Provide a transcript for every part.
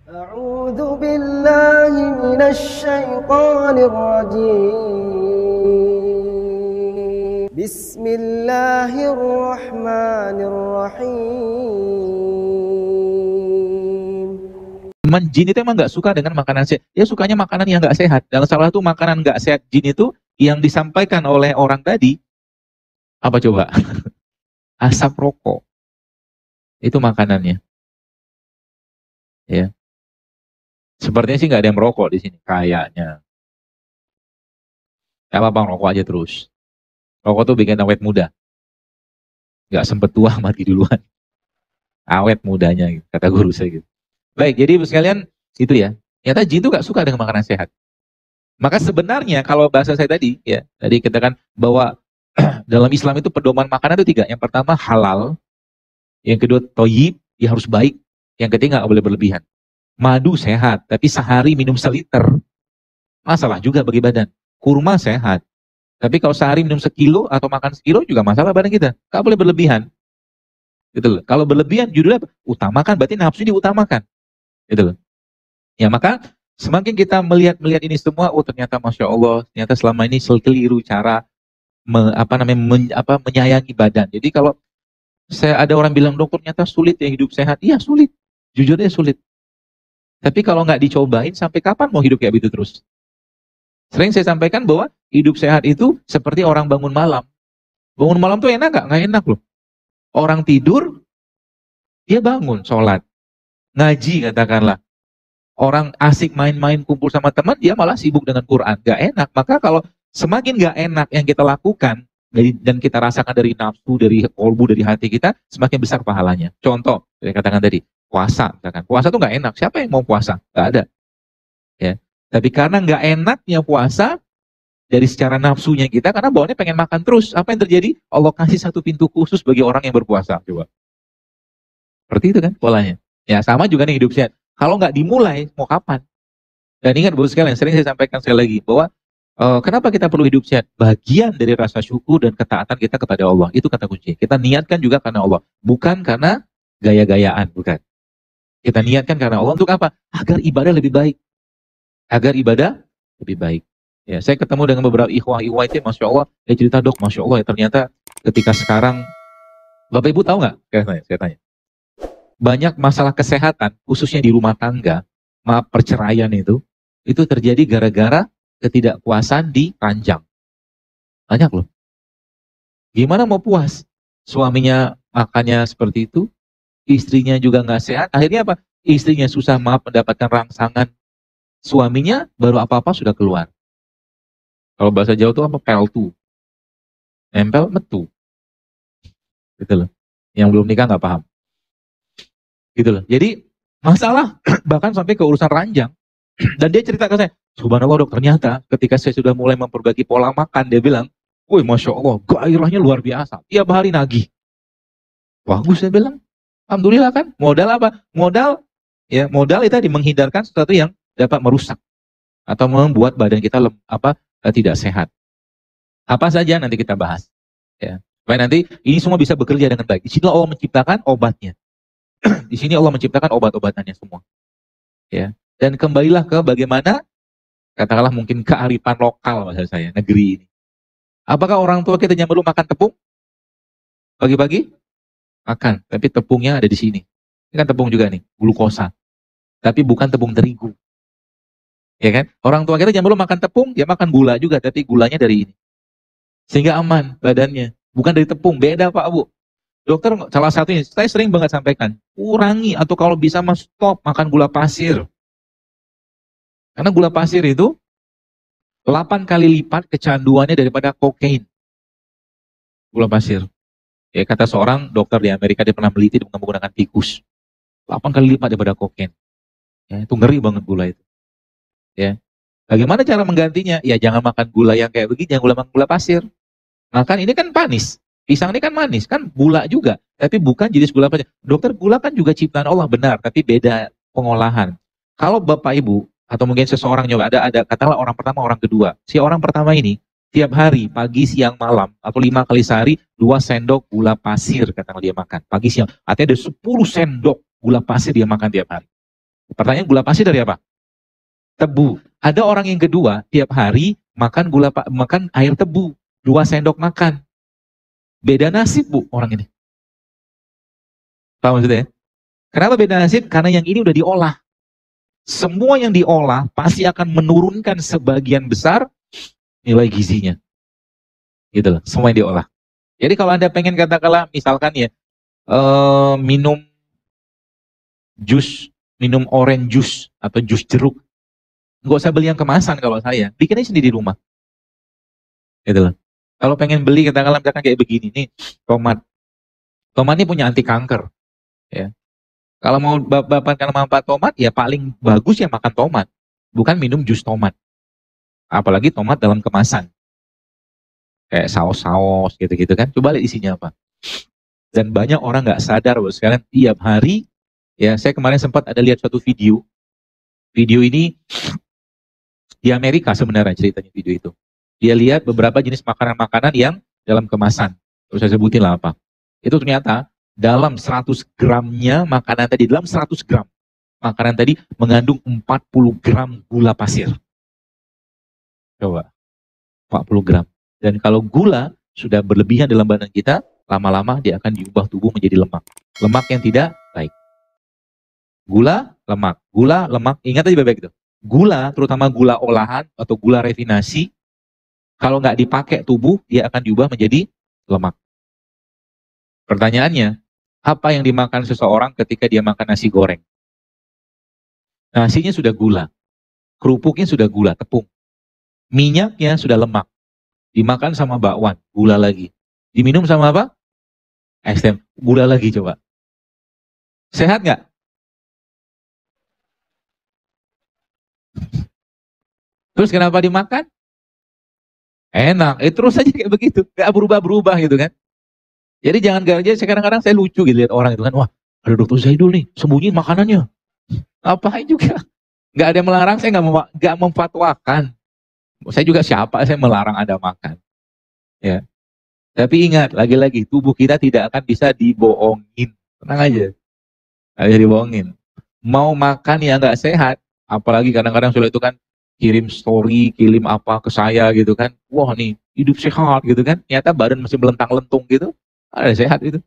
أعوذ بالله من الشيطان الرجيم بسم الله الرحمن الرحيم. Jin itu emang nggak suka dengan makanan sehat. Dia sukanya makanan yang nggak sehat. Dan salah satu makanan nggak sehat jin itu yang disampaikan oleh orang tadi, apa coba? Asap rokok. Itu makanannya. Ya. Sepertinya sih nggak ada yang merokok di sini. Kayaknya. Gak apa-apa, rokok aja terus. Rokok tuh bikin awet muda. Nggak sempet tua, mati duluan. Awet mudanya, gitu, kata guru saya gitu. Baik, jadi sekalian itu ya. Ternyata jin itu nggak suka dengan makanan sehat. Maka sebenarnya kalau bahasa saya tadi, ya, tadi katakan bahwa dalam Islam itu pedoman makanan itu 3. Yang pertama halal, yang kedua toyib, ya harus baik, yang ketiga nggak boleh berlebihan. Madu sehat, tapi sehari minum seliter, masalah juga bagi badan. Kurma sehat, tapi kalau sehari minum sekilo atau makan sekilo juga masalah badan kita. Nggak boleh berlebihan. Gitu loh. Kalau berlebihan judulnya utamakan, berarti nafsu diutamakan. Gitu loh. Ya maka semakin kita melihat ini semua, oh ternyata Masya Allah, ternyata selama ini keliru cara menyayangi badan. Jadi kalau saya ada orang bilang, dokter ternyata sulit ya hidup sehat. Iya sulit, jujurnya sulit. Tapi kalau nggak dicobain, sampai kapan mau hidup kayak begitu terus? Sering saya sampaikan bahwa hidup sehat itu seperti orang bangun malam. Bangun malam tuh enak nggak? Nggak enak loh. Orang tidur, dia bangun, sholat, ngaji katakanlah. Orang asik main-main kumpul sama teman, dia malah sibuk dengan Quran. Nggak enak. Maka kalau semakin nggak enak yang kita lakukan, dan kita rasakan dari nafsu, dari kolbu, dari hati kita, semakin besar pahalanya. Contoh, saya katakan tadi, puasa. Misalkan. Puasa tuh nggak enak. Siapa yang mau puasa? Nggak ada. Ya. Tapi karena nggak enaknya puasa, dari secara nafsunya kita, karena bawaannya pengen makan terus. Apa yang terjadi? Allah kasih satu pintu khusus bagi orang yang berpuasa. Coba. Seperti itu kan polanya. Ya sama juga nih hidup sehat. Kalau nggak dimulai, mau kapan? Dan ingat Bapak sekalian, sering saya sampaikan sekali lagi, bahwa kenapa kita perlu hidup sehat? Bagian dari rasa syukur dan ketaatan kita kepada Allah. Itu kata kunci. Kita niatkan juga karena Allah. Bukan karena gaya-gayaan, bukan. Kita niatkan karena Allah untuk apa? Agar ibadah lebih baik. Agar ibadah lebih baik. Ya, saya ketemu dengan beberapa ikhwah-ikhwah itu, Masya Allah, dia cerita, dok, Masya Allah, ya, ternyata ketika sekarang, Bapak Ibu tahu nggak? Saya tanya. Banyak masalah kesehatan, khususnya di rumah tangga, maaf perceraian itu terjadi gara-gara ketidakpuasan di ranjang. Banyak loh. Gimana mau puas? Suaminya makannya seperti itu, istrinya juga nggak sehat, akhirnya apa? Istrinya susah mendapatkan rangsangan, suaminya baru apa-apa sudah keluar. Kalau bahasa Jawa itu apa? Peltu. Nempel metu. Gitu loh. Yang belum nikah nggak paham. Gitu loh. Jadi masalah bahkan sampai ke urusan ranjang. Dan dia cerita ke saya, subhanallah dok, ternyata ketika saya sudah mulai memperbaiki pola makan, dia bilang, woi Masya Allah, gairahnya luar biasa. Tiap hari nagih. Bagus, saya bilang. Alhamdulillah kan. Modal apa? Modal itu tadi menghindarkan sesuatu yang dapat merusak. Atau membuat badan kita tidak sehat. Apa saja nanti kita bahas. Ya. Supaya nanti ini semua bisa bekerja dengan baik. Di sini Allah menciptakan obatnya. Di sini Allah menciptakan obat-obatannya semua. Ya. Dan kembalilah ke bagaimana, katakanlah mungkin kearifan lokal bahasa saya, negeri ini. Apakah orang tua kita yang perlu makan tepung? Pagi-pagi? Makan. Tapi tepungnya ada di sini. Ini kan tepung juga nih, glukosa. Tapi bukan tepung terigu. Ya kan? Orang tua kita jangan perlu makan tepung, dia makan gula juga, tapi gulanya dari ini. Sehingga aman badannya. Bukan dari tepung, beda Pak Bu. Dokter, salah satunya, saya sering banget sampaikan, kurangi atau kalau bisa stop makan gula pasir. Karena gula pasir itu 8 kali lipat kecanduannya daripada kokain. Gula pasir. Ya, kata seorang dokter di Amerika, dia pernah meliti dengan menggunakan tikus. 8 kali lipat daripada kokain. Ya, itu ngeri banget gula itu. Ya. Bagaimana cara menggantinya? Ya jangan makan gula yang kayak begini, jangan makan gula pasir. Makan ini kan manis. Pisang ini kan manis, kan gula juga. Tapi bukan jenis gula pasir. Dokter, gula kan juga ciptaan Allah, benar. Tapi beda pengolahan. Kalau Bapak Ibu, atau mungkin seseorang nyoba, ada katakanlah orang pertama, orang kedua. Si orang pertama ini, tiap hari, pagi, siang, malam, atau 5 kali sehari, 2 sendok gula pasir, katakanlah dia makan. Pagi, siang. Artinya ada 10 sendok gula pasir dia makan tiap hari. Pertanyaan, gula pasir dari apa? Tebu. Ada orang yang kedua tiap hari makan makan air tebu, 2 sendok makan. Beda nasib Bu orang ini. Paham maksudnya? Kenapa beda nasib? Karena yang ini udah diolah. Semua yang diolah pasti akan menurunkan sebagian besar nilai gizinya. Gitu loh, semua yang diolah. Jadi kalau Anda pengen katakanlah misalkan ya minum orange juice atau jus jeruk, nggak usah beli yang kemasan kalau saya, bikin aja sendiri di rumah. Gitu loh. Kalau pengen beli katakanlah misalkan kayak begini nih, tomat ini punya anti kanker. Ya. Kalau mau dapatkan manfaat tomat, ya paling bagus ya makan tomat, bukan minum jus tomat. Apalagi tomat dalam kemasan, kayak saus-saus gitu-gitu kan. Coba lihat isinya apa. Dan banyak orang nggak sadar bahwa sekarang tiap hari, ya saya kemarin sempat ada lihat suatu video. Video ini di Amerika sebenarnya ceritanya video itu. Dia lihat beberapa jenis makanan-makanan yang dalam kemasan. Terus saya sebutin lah apa. Itu ternyata dalam 100 gramnya makanan tadi, dalam 100 gram makanan tadi mengandung 40 gram gula pasir. Coba, 40 gram. Dan kalau gula sudah berlebihan dalam badan kita, lama-lama dia akan diubah tubuh menjadi lemak. Lemak yang tidak baik. Gula, lemak, ingat aja baik-baik itu. Gula, terutama gula olahan atau gula refinasi, kalau nggak dipakai tubuh, dia akan diubah menjadi lemak. Pertanyaannya, apa yang dimakan seseorang ketika dia makan nasi goreng? Nasinya sudah gula, kerupuknya sudah gula, tepung. Minyaknya sudah lemak. Dimakan sama bakwan, gula lagi. Diminum sama apa? Es teh, gula lagi coba. Sehat nggak? Terus kenapa dimakan? Enak, terus aja kayak begitu, nggak berubah-berubah gitu kan. Jadi jangan gara-gara kadang-kadang saya lucu gitu lihat orang itu kan, wah ada dokter Zaidul nih, sembunyi makanannya. Apain juga? Nggak ada yang melarang, saya nggak memfatwakan. Saya juga siapa, saya melarang Anda makan. Ya. Tapi ingat, lagi-lagi tubuh kita tidak akan bisa dibohongin. Tenang aja. Nggak bisa dibohongin. Mau makan yang nggak sehat, apalagi kadang-kadang sudah itu kan kirim story, kirim apa ke saya gitu kan. Wah nih, hidup sehat gitu kan. Ternyata badan masih melentang-lentung gitu. Ada sehat itu.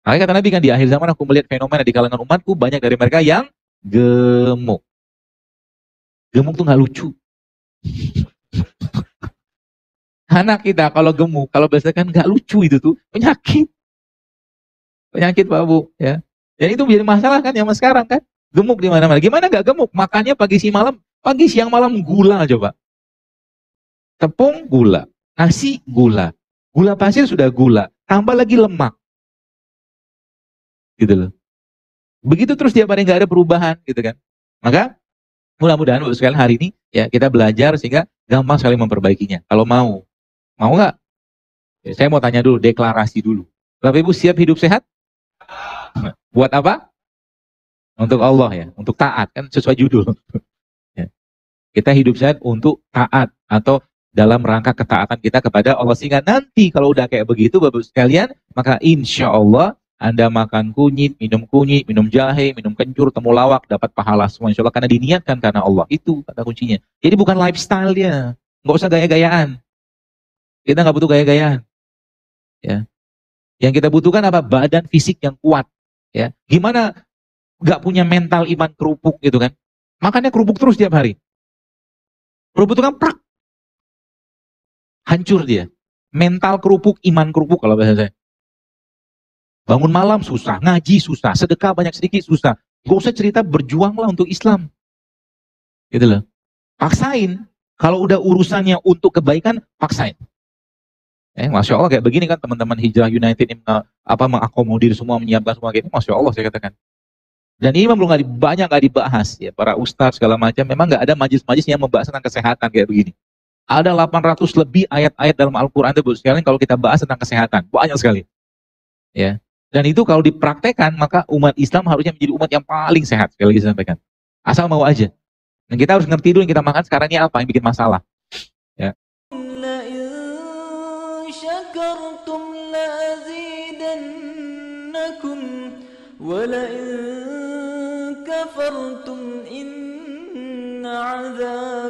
Makanya kata Nabi kan, di akhir zaman aku melihat fenomena di kalangan umatku, banyak dari mereka yang gemuk. Gemuk tuh nggak lucu. Anak kita kalau gemuk, kalau biasa kan nggak lucu itu tuh, penyakit. Penyakit Pak Bu, ya. Dan itu menjadi masalah kan zaman sekarang kan. Gemuk di mana-mana. Gimana nggak gemuk? Makannya pagi siang malam gula coba. Tepung gula, nasi gula. Gula pasir sudah gula, tambah lagi lemak. Gitu loh. Begitu terus tiap hari nggak ada perubahan gitu kan. Maka mudah-mudahan sekalian hari ini ya kita belajar sehingga gampang sekali memperbaikinya. Kalau mau nggak? Ya, saya mau tanya dulu, deklarasi dulu. Bapak Ibu siap hidup sehat? Buat apa? Untuk Allah ya, untuk taat kan sesuai judul. Ya. Kita hidup sehat untuk taat atau dalam rangka ketaatan kita kepada Allah, sehingga nanti kalau udah kayak begitu Bapak sekalian, maka insya Allah Anda makan kunyit, minum jahe, minum kencur, temulawak, dapat pahala semua insya Allah, karena diniatkan karena Allah. Itu kata kuncinya. Jadi bukan lifestyle dia, nggak usah gaya-gayaan. Kita nggak butuh gaya-gayaan. Ya. Yang kita butuhkan apa? Badan fisik yang kuat. Ya. Gimana nggak punya mental iman kerupuk gitu kan? Makannya kerupuk terus tiap hari. Kerupuk itu kan prak. Hancur dia. Mental kerupuk, iman kerupuk kalau bahasa saya. Bangun malam susah, ngaji susah, sedekah banyak sedikit susah. Gak usah cerita berjuanglah untuk Islam. Gitu loh. Paksain. Kalau udah urusannya untuk kebaikan, paksain. Masya Allah kayak begini kan teman-teman Hijrah United ini mengakomodir semua, menyiapkan semua kayak ini. Masya Allah saya katakan. Dan ini memang banyak nggak dibahas ya, para ustadz segala macam. Memang nggak ada majlis-majlis yang membahas tentang kesehatan kayak begini. Ada 800 lebih ayat-ayat dalam Al-Quran itu sekalian kalau kita bahas tentang kesehatan. Banyak sekali. Ya. Dan itu kalau dipraktekkan, maka umat Islam harusnya menjadi umat yang paling sehat. Sekali lagi saya sampaikan. Asal mau aja. Dan kita harus ngerti dulu yang kita makan sekarang ini apa yang bikin masalah. Ya. كفرتم إن عذابي